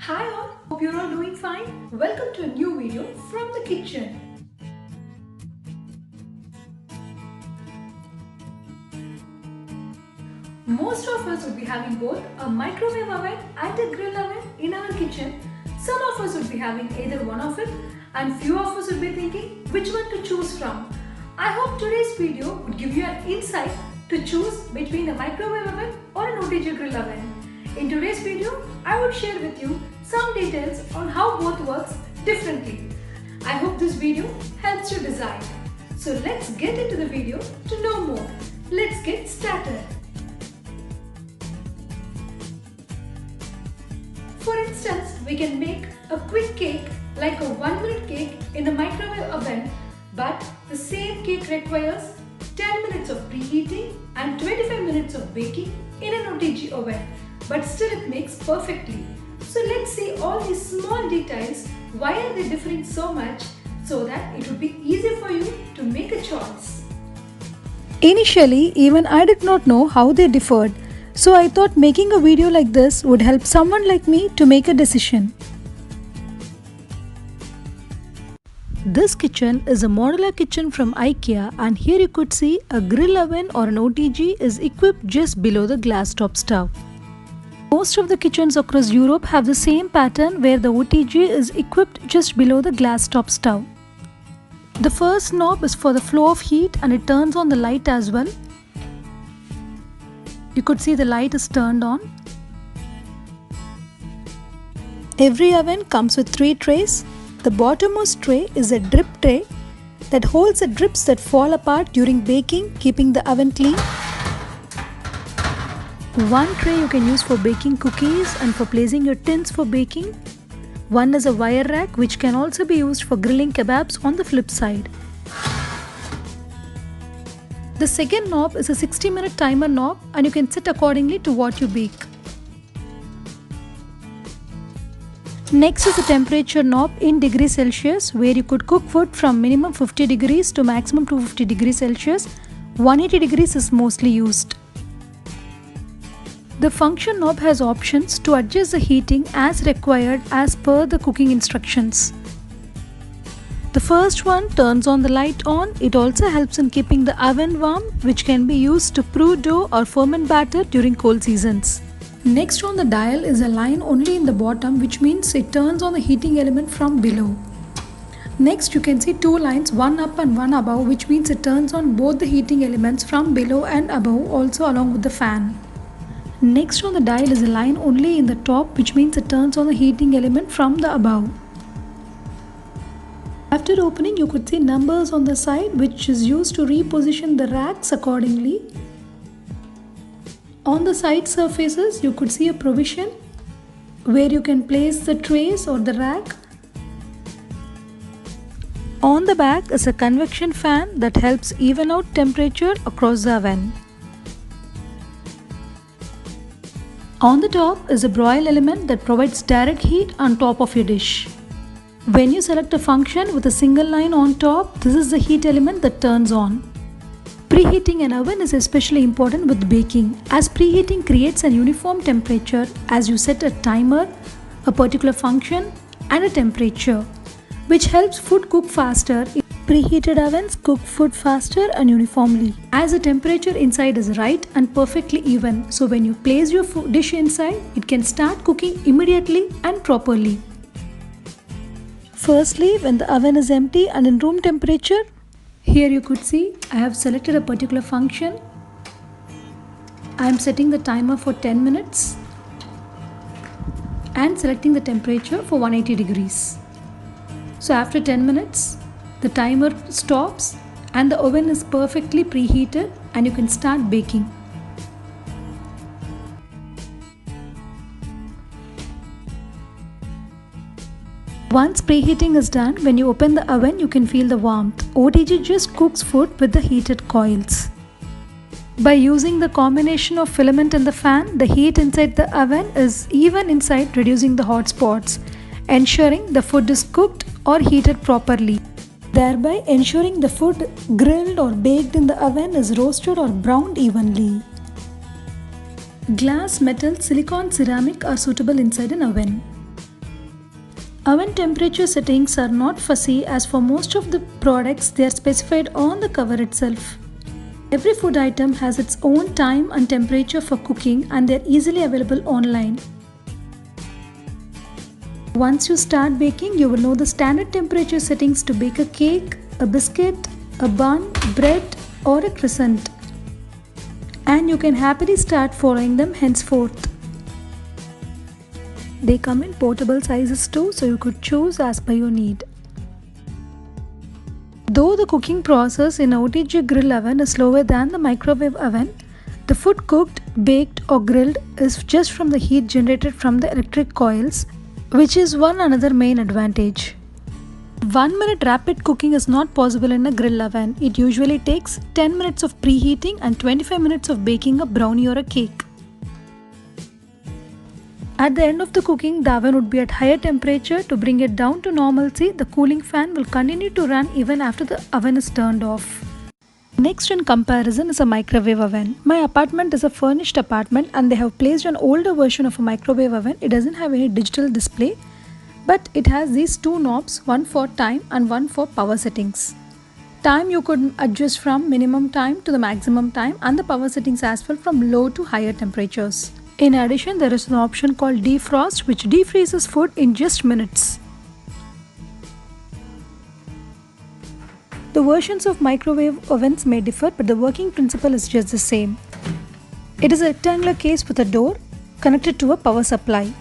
Hi all, hope you're all doing fine. Welcome to a new video from the kitchen. Most of us would be having both a microwave oven and a grill oven in our kitchen. Some of us would be having either one of it and few of us would be thinking which one to choose from. I hope today's video would give you an insight to choose between a microwave oven or an OTG grill oven. In today's video, I would share with you some details on how both works differently. I hope this video helps you decide. So let's get into the video to know more. Let's get started. For instance, we can make a quick cake like a 1-minute cake in a microwave oven, but the same cake requires 10 minutes of preheating and 25 minutes of baking in an OTG oven, but still it makes perfectly. So let's see all these small details, why are they differing so much, so that it would be easy for you to make a choice. Initially, even I did not know how they differed. So I thought making a video like this would help someone like me to make a decision. This kitchen is a modular kitchen from IKEA, and here you could see a grill oven or an OTG is equipped just below the glass top stove. Most of the kitchens across Europe have the same pattern where the OTG is equipped just below the glass top stove. The first knob is for the flow of heat and it turns on the light as well. You could see the light is turned on. Every oven comes with 3 trays. The bottommost tray is a drip tray that holds the drips that fall apart during baking, keeping the oven clean. One tray you can use for baking cookies and for placing your tins for baking. One is a wire rack which can also be used for grilling kebabs on the flip side. The second knob is a 60-minute timer knob and you can set accordingly to what you bake. Next is the temperature knob in degrees Celsius, where you could cook food from minimum 50 degrees to maximum 250 degrees Celsius. 180 degrees is mostly used. The function knob has options to adjust the heating as required as per the cooking instructions. The first one turns on the light on. It also helps in keeping the oven warm, which can be used to brew dough or ferment batter during cold seasons. Next on the dial is a line only in the bottom, which means it turns on the heating element from below. Next you can see 2 lines, one up and one above, which means it turns on both the heating elements from below and above, also along with the fan. Next on the dial is a line only in the top, which means it turns on the heating element from the above. After opening, you could see numbers on the side, which is used to reposition the racks accordingly. On the side surfaces, you could see a provision where you can place the trays or the rack. On the back is a convection fan that helps even out temperature across the oven. On the top is a broil element that provides direct heat on top of your dish. When you select a function with a single line on top, this is the heat element that turns on. Preheating an oven is especially important with baking, as preheating creates a uniform temperature as you set a timer, a particular function and a temperature, which helps food cook faster. Preheated ovens cook food faster and uniformly, as the temperature inside is right and perfectly even, so when you place your dish inside, it can start cooking immediately and properly. Firstly, when the oven is empty and in room temperature, here you could see I have selected a particular function. I am setting the timer for 10 minutes and selecting the temperature for 180 degrees. So after 10 minutes, the timer stops and the oven is perfectly preheated and you can start baking. Once preheating is done, when you open the oven, you can feel the warmth. OTG just cooks food with the heated coils. By using the combination of filament and the fan, the heat inside the oven is even inside, reducing the hot spots, ensuring the food is cooked or heated properly, thereby ensuring the food grilled or baked in the oven is roasted or browned evenly. Glass, metal, silicone, ceramic are suitable inside an oven. Oven temperature settings are not fussy, as for most of the products they are specified on the cover itself. Every food item has its own time and temperature for cooking, and they are easily available online. Once you start baking, you will know the standard temperature settings to bake a cake, a biscuit, a bun, bread or a croissant. And you can happily start following them henceforth. They come in portable sizes too, so you could choose as per your need. Though the cooking process in a OTG grill oven is slower than the microwave oven, the food cooked, baked or grilled is just from the heat generated from the electric coils, which is one another main advantage. 1 minute rapid cooking is not possible in a grill oven. It usually takes 10 minutes of preheating and 25 minutes of baking a brownie or a cake. At the end of the cooking, the oven would be at higher temperature. To bring it down to normalcy, the cooling fan will continue to run even after the oven is turned off. Next in comparison is a microwave oven. My apartment is a furnished apartment and they have placed an older version of a microwave oven. It doesn't have any digital display, but it has these two knobs, one for time and one for power settings. Time you could adjust from minimum time to the maximum time, and the power settings as well from low to higher temperatures. In addition, there is an option called defrost, which defreezes food in just minutes. The versions of microwave ovens may differ, but the working principle is just the same. It is a rectangular case with a door connected to a power supply.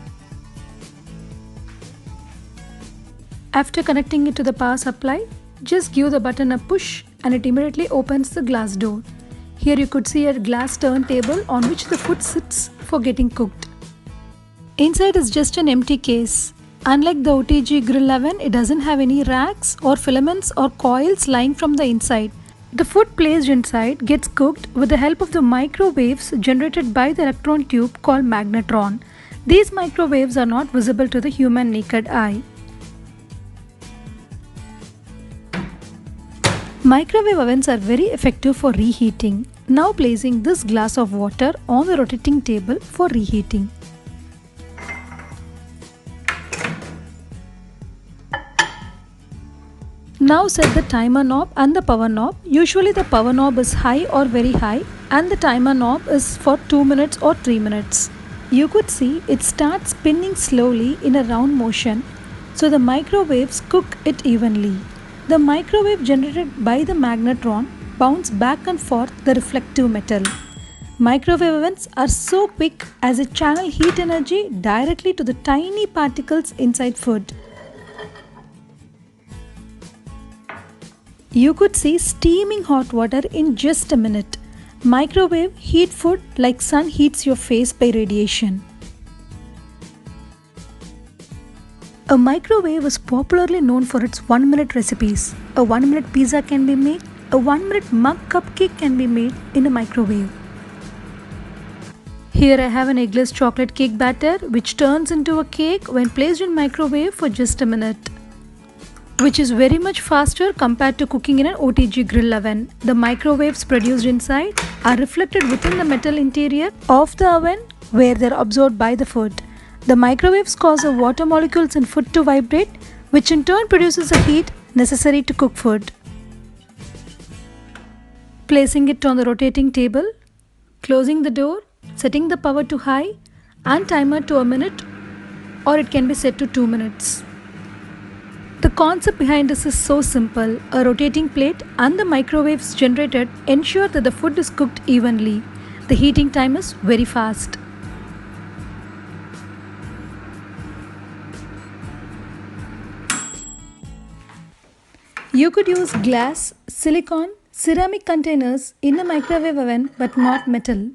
After connecting it to the power supply, just give the button a push and it immediately opens the glass door. Here you could see a glass turntable on which the food sits for getting cooked. Inside is just an empty case. Unlike the OTG grill oven, it doesn't have any racks or filaments or coils lying from the inside. The food placed inside gets cooked with the help of the microwaves generated by the electron tube called magnetron. These microwaves are not visible to the human naked eye. Microwave ovens are very effective for reheating. Now placing this glass of water on the rotating table for reheating. Now set the timer knob and the power knob. Usually the power knob is high or very high and the timer knob is for 2 minutes or 3 minutes. You could see it starts spinning slowly in a round motion, so the microwaves cook it evenly. The microwave generated by the magnetron bounce back and forth the reflective metal. Microwave ovens are so quick as it channel heat energy directly to the tiny particles inside food. You could see steaming hot water in just a minute. Microwave heat food like sun heats your face by radiation. A microwave is popularly known for its 1-minute recipes. A 1-minute pizza can be made. A 1-minute mug cupcake can be made in a microwave. Here I have an eggless chocolate cake batter which turns into a cake when placed in microwave for just a minute, which is very much faster compared to cooking in an OTG grill oven. The microwaves produced inside are reflected within the metal interior of the oven where they are absorbed by the food. The microwaves cause the water molecules in food to vibrate, which in turn produces the heat necessary to cook food. Placing it on the rotating table, closing the door, setting the power to high and timer to a minute, or it can be set to 2 minutes. The concept behind this is so simple. A rotating plate and the microwaves generated ensure that the food is cooked evenly. The heating time is very fast. You could use glass, silicone, ceramic containers in a microwave oven but not metal.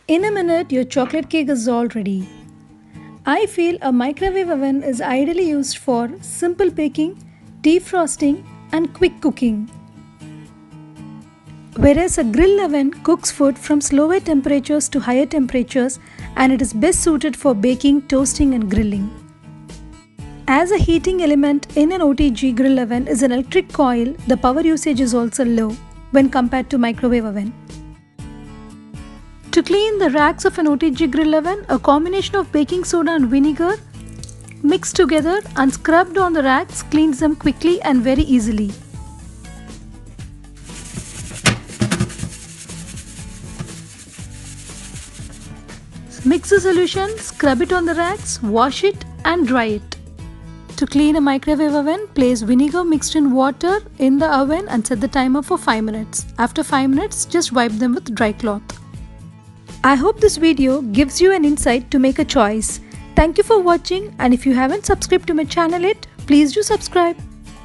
In a minute, your chocolate cake is all ready. I feel a microwave oven is ideally used for simple baking, defrosting and quick cooking. Whereas a grill oven cooks food from slower temperatures to higher temperatures, and it is best suited for baking, toasting and grilling. As a heating element in an OTG grill oven is an electric coil, the power usage is also low when compared to microwave oven. To clean the racks of an OTG grill oven, a combination of baking soda and vinegar mixed together and scrubbed on the racks cleans them quickly and very easily. Mix the solution, scrub it on the racks, wash it and dry it. To clean a microwave oven, place vinegar mixed in water in the oven and set the timer for 5 minutes. After 5 minutes, just wipe them with dry cloth. I hope this video gives you an insight to make a choice. Thank you for watching, and if you haven't subscribed to my channel yet, please do subscribe.